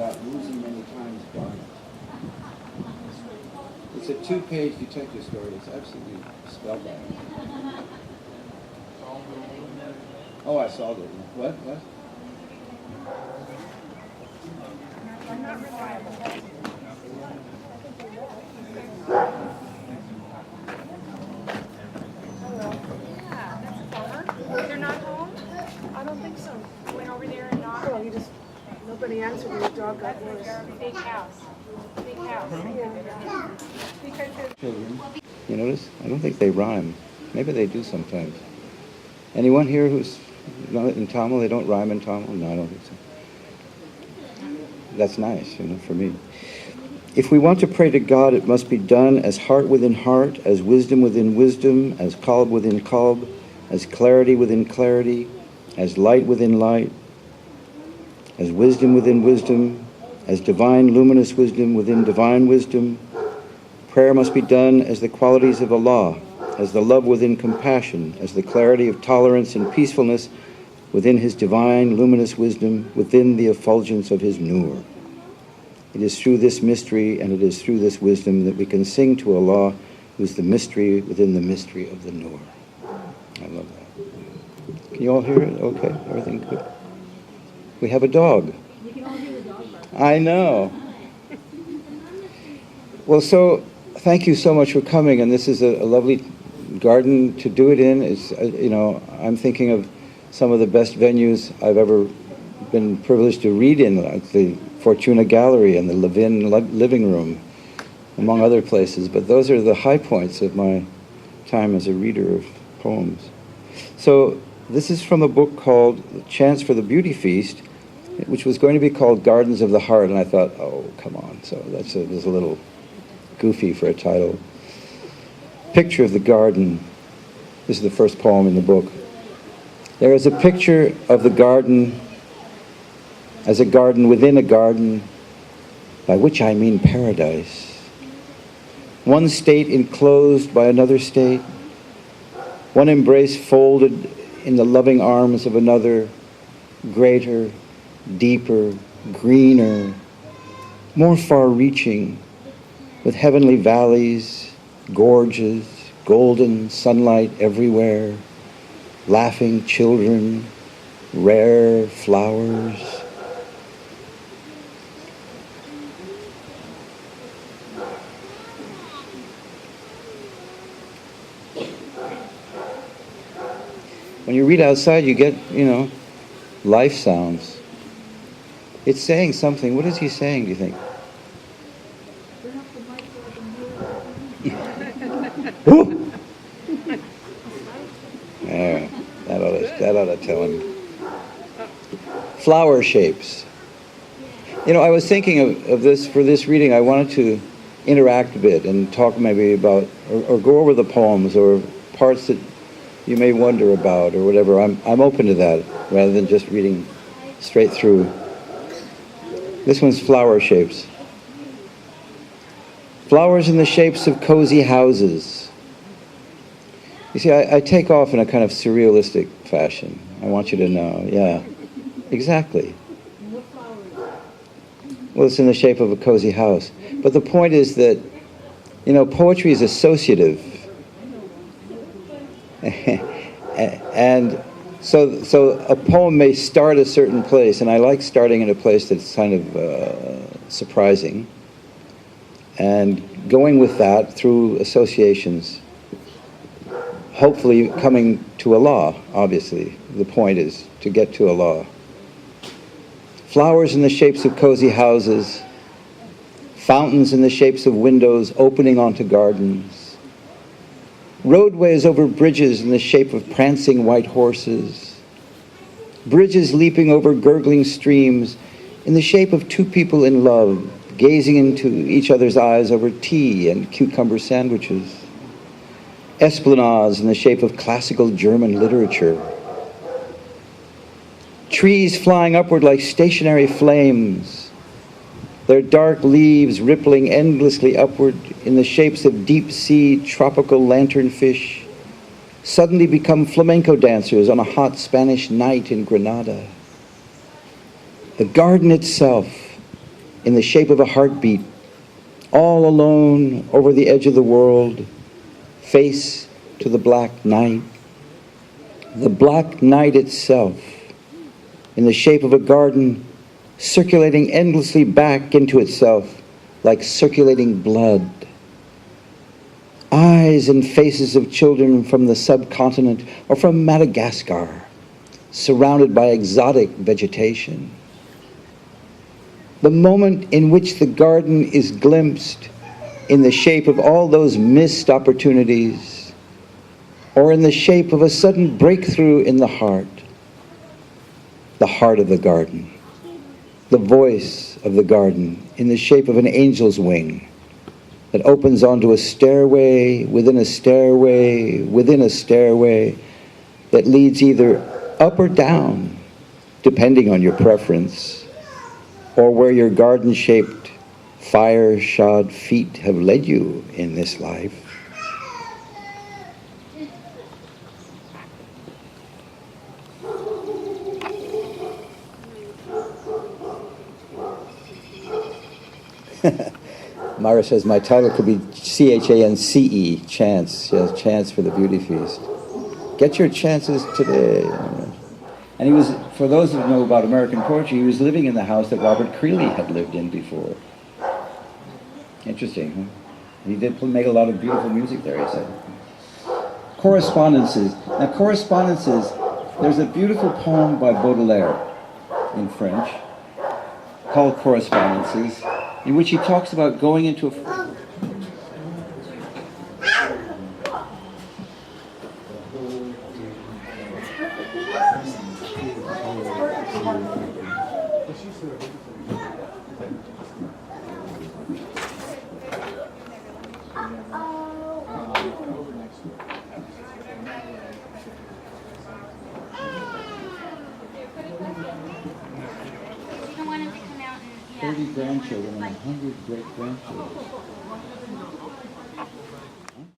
without losing many times garnet. It's a 2-page detective story. It's absolutely spellbound. Oh, I saw that. What? They're not home? I don't think so. Went over there and knocked. Oh, you just, nobody answered when the dog got worse. Big house. Big house. Yeah. Children. You notice? I don't think they rhyme. Maybe they do sometimes. Anyone here who's not in Tamil? They don't rhyme in Tamil? No, I don't think so. That's nice, for me. If we want to pray to God, it must be done as heart within heart, as wisdom within wisdom, as qalb within qalb, as clarity within clarity, as light within light, as wisdom within wisdom, as divine luminous wisdom within divine wisdom. Prayer must be done as the qualities of Allah, as the love within compassion, as the clarity of tolerance and peacefulness within His divine luminous wisdom, within the effulgence of His nur. It is through this mystery and it is through this wisdom that we can sing to Allah, who is the mystery within the mystery of the nur. I love that. Can you all hear it? Okay, everything good? We have a dog. You can all hear the dog bark. I know. Well, so thank you so much for coming, and this is a lovely garden to do it in. It's, I'm thinking of some of the best venues I've ever been privileged to read in, like the Fortuna Gallery and the Levin Living Room, among other places. But those are the high points of my time as a reader of poems. So this is from a book called Chants for the Beauty Feast, which was going to be called Gardens of the Heart, and I thought, oh, come on. So that's a little goofy for a title. Picture of the garden. This is the first poem in the book. There is a picture of the garden as a garden within a garden, by which I mean paradise. One state enclosed by another state, one embrace folded in the loving arms of another, greater, deeper, greener, more far-reaching, with heavenly valleys, gorges, golden sunlight everywhere, laughing children, rare flowers. When you read outside, you get, life sounds. It's saying something. What is he saying, do you think? Yeah, that ought to tell him. Flower shapes. I was thinking of this, for this reading, I wanted to interact a bit and talk maybe about, or go over the poems, or parts that you may wonder about, or whatever. I'm open to that, rather than just reading straight through. This one's flower shapes. Flowers in the shapes of cozy houses. You see, I take off in a kind of surrealistic fashion. I want you to know, yeah. Exactly. Well, it's in the shape of a cozy house. But the point is that, poetry is associative. And so a poem may start a certain place, and I like starting in a place that's kind of surprising, and going with that through associations, hopefully coming to Allah, obviously. The point is to get to Allah. Flowers in the shapes of cozy houses, fountains in the shapes of windows opening onto gardens, roadways over bridges in the shape of prancing white horses, bridges leaping over gurgling streams in the shape of two people in love, gazing into each other's eyes over tea and cucumber sandwiches, esplanades in the shape of classical German literature, trees flying upward like stationary flames, their dark leaves rippling endlessly upward in the shapes of deep-sea tropical lanternfish, suddenly become flamenco dancers on a hot Spanish night in Granada. The garden itself, in the shape of a heartbeat, all alone over the edge of the world, face to the black night. The black night itself, in the shape of a garden, circulating endlessly back into itself like circulating blood. Eyes and faces of children from the subcontinent or from Madagascar, surrounded by exotic vegetation. The moment in which the garden is glimpsed in the shape of all those missed opportunities, or in the shape of a sudden breakthrough in the heart of the garden, the voice of the garden in the shape of an angel's wing that opens onto a stairway within a stairway within a stairway that leads either up or down, depending on your preference, or where your garden-shaped, fire-shod feet have led you in this life. Myra says my title could be CHANCE, chance. Yes, chance for the beauty feast. Get your chances today. And he was, for those who know about American poetry, he was living in the house that Robert Creeley had lived in before. Interesting, huh? He did make a lot of beautiful music there, he said. Correspondences. Now, correspondences, there's a beautiful poem by Baudelaire in French called Correspondences, in which he talks about going into a... grandchildren and 100 great-grandchildren.